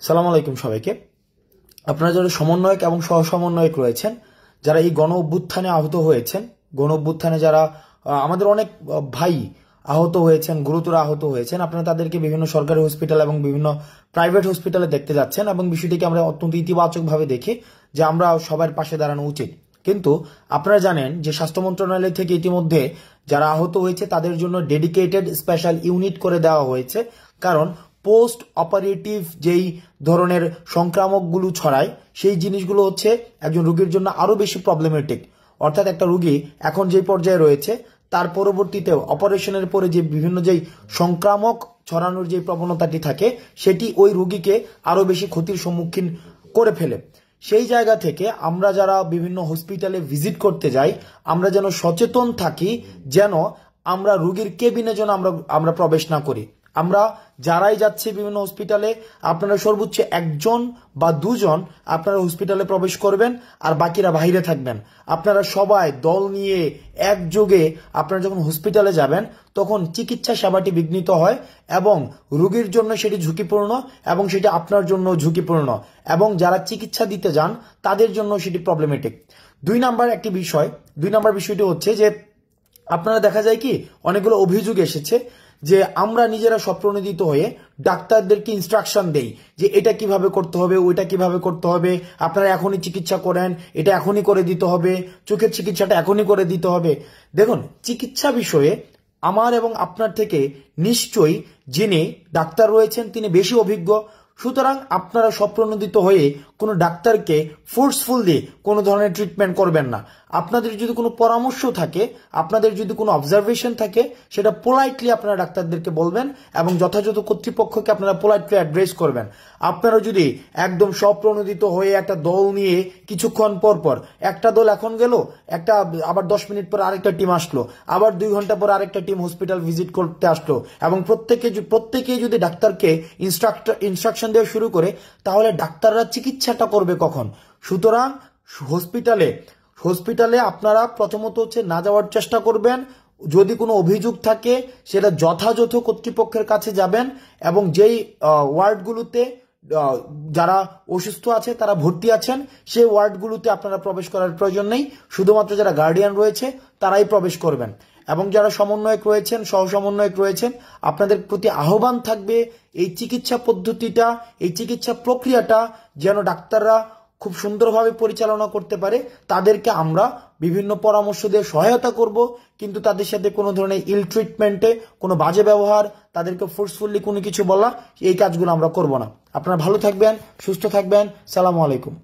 সালাম আলাইকুম সবাইকে। আপনারা যারা সমন্বয়ক এবং সহ সমন্বয়ক রয়েছেন, যারা এই গণ অভ্যুত্থানে আহত হয়েছেন, গণ অভ্যুত্থানে যারা আমাদের অনেক ভাই আহত হয়েছেন, গুরুতর আহত হয়েছেন, আপনারা তাদেরকে বিভিন্ন সরকারি হসপিটাল এবং বিভিন্ন প্রাইভেট হসপিটালে দেখতে যাচ্ছেন এবং বিষয়টিকে আমরা অত্যন্ত ইতিবাচকভাবে দেখি যে আমরা সবার পাশে দাঁড়ানো উচিত। কিন্তু আপনারা জানেন যে স্বাস্থ্য মন্ত্রণালয় থেকে ইতিমধ্যে যারা আহত হয়েছে তাদের জন্য ডেডিকেটেড স্পেশাল ইউনিট করে দেওয়া হয়েছে, কারণ পোস্ট অপারেটিভ যেই ধরনের সংক্রামকগুলো ছড়ায় সেই জিনিসগুলো হচ্ছে একজন রোগীর জন্য আরো বেশি প্রবলেমেটিক। অর্থাৎ একটা রোগী এখন যে পর্যায়ে রয়েছে তার পরবর্তীতে অপারেশনের পরে যে বিভিন্ন যেই সংক্রামক ছড়ানোর যে প্রবণতাটি থাকে সেটি ওই রোগীকে আরো বেশি ক্ষতির সম্মুখীন করে ফেলে। সেই জায়গা থেকে আমরা যারা বিভিন্ন হসপিটালে ভিজিট করতে যাই আমরা যেন সচেতন থাকি, যেন আমরা রোগীর কেবিনে যেন আমরা প্রবেশ না করি। আমরা যারাই যাচ্ছি বিভিন্ন হসপিটালে আপনারা সর্বোচ্চ একজন বা দুজন আপনারা হসপিটালে প্রবেশ করবেন আর বাকিরা বাইরে থাকবেন। আপনারা সবাই দল নিয়ে একযোগে আপনারা যখন হসপিটালে যাবেন তখন চিকিৎসা সেবাটি বিঘ্নিত হয় এবং রোগীর জন্য সেটি ঝুঁকিপূর্ণ এবং সেটি আপনার জন্য ঝুঁকিপূর্ণ এবং যারা চিকিৎসা দিতে যান তাদের জন্য সেটি প্রবলেমেটিক। দুই নাম্বার বিষয়টি হচ্ছে যে আপনারা দেখা যায় কি অনেকগুলো অভিযোগ এসেছে যে আমরা নিজেরা স্বপ্রণোদিত হয়ে ডাক্তারদেরকে ইনস্ট্রাকশন দেই যে এটা কিভাবে করতে হবে, ওইটা কিভাবে করতে হবে, আপনারা এখনই চিকিৎসা করেন, এটা এখনই করে দিতে হবে, চোখের চিকিৎসাটা এখনই করে দিতে হবে। দেখুন, চিকিৎসা বিষয়ে আমার এবং আপনার থেকে নিশ্চয়ই যিনি ডাক্তার রয়েছেন তিনি বেশি অভিজ্ঞ। সুতরাং আপনারা স্বপ্রণোদিত হয়ে কোনো ডাক্তারকে ফোর্সফুল দিয়ে কোনো ধরনের ট্রিটমেন্ট করবেন না। আপনাদের যদি কোনো পরামর্শ থাকে, আপনাদের যদি কোনো অবজারভেশন থাকে, সেটা পোলাইটলি আপনারা ডাক্তারদেরকে বলবেন এবং যথাযথ কর্তৃপক্ষকে আপনারা পোলাইটলি অ্যাড্রেস করবেন। আপনারা যদি একদম স্বপ্রণোদিত হয়ে একটা দল নিয়ে কিছুক্ষণ পর পর একটা দল এখন গেল, একটা আবার 10 মিনিট পর আরেকটা টিম আসলো, আবার 2 ঘন্টা পর আরেকটা টিম হসপিটাল ভিজিট করতে আসলো এবং প্রত্যেকেই যদি ডাক্তারকে ইনস্ট্রাকশন দেওয়া শুরু করে তাহলে ডাক্তাররা চিকিৎসাটা করবে কখন? সুতরাং হসপিটালে আপনারা প্রথমত হচ্ছে না যাওয়ার চেষ্টা করবেন। যদি কোনো অভিযোগ থাকে সেটা যথাযথ কর্তৃপক্ষের কাছে যাবেন এবং যেই ওয়ার্ডগুলোতে যারা অসুস্থ আছে তারা ভর্তি আছেন সেই ওয়ার্ডগুলোতে আপনারা প্রবেশ করার প্রয়োজন নেই, শুধুমাত্র যারা গার্ডিয়ান রয়েছে তারাই প্রবেশ করবেন। এবং যারা সমন্বয়ক রয়েছেন, সহ সমন্বয়ক রয়েছেন, আপনাদের প্রতি আহ্বান থাকবে এই চিকিৎসা পদ্ধতিটা, এই চিকিৎসা প্রক্রিয়াটা যেন ডাক্তাররা খুব সুন্দরভাবে পরিচালনা করতে পারে। তাদেরকে আমরা বিভিন্ন পরামর্শ দিয়ে সহায়তা করব, কিন্তু তাদের সাথে কোনো ধরনের ইল ট্রিটমেন্টে, কোনো বাজে ব্যবহার, তাদেরকে ফোর্সফুলি কোনো কিছু বলা, এই কাজগুলো আমরা করব না। আপনারা ভালো থাকবেন, সুস্থ থাকবেন। সালামু আলাইকুম।